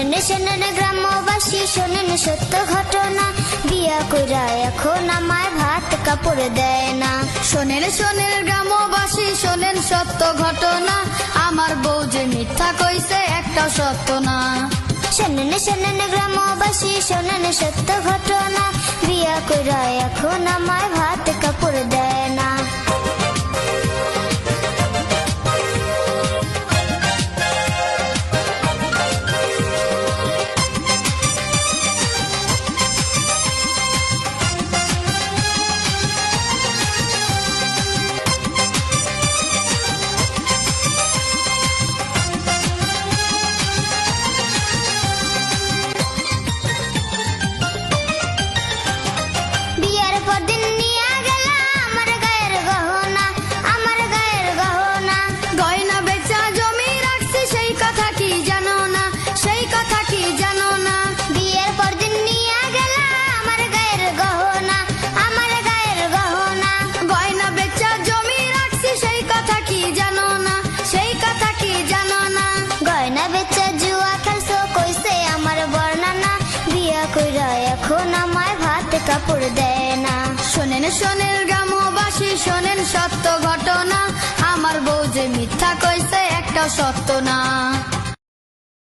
শোনেন শোনেন গ্রামবাসী, শোনেন সত্য ঘটনা, বিয়া কইরা এখন আমায় ভাত কাপড় দেয় না। শোনেন শোনেন গ্রামবাসী, শোনেন সত্য ঘটনা, আমার বউ যে মিথ্যা কইছে একটাও সত্য না। শোনেন শোনেন গ্রামবাসী, শোনেন সত্য ঘটনা, বিয়া কইরা এখন আমায় ভাত কাপড় দেয় না। এখন আমায় ভাত কাপড় দেয় না। শোনেন শোনেন গ্রামবাসী, শোনেন সত্য ঘটনা, আমার বউ যে মিথ্যা কইছে একটাও সত্য না।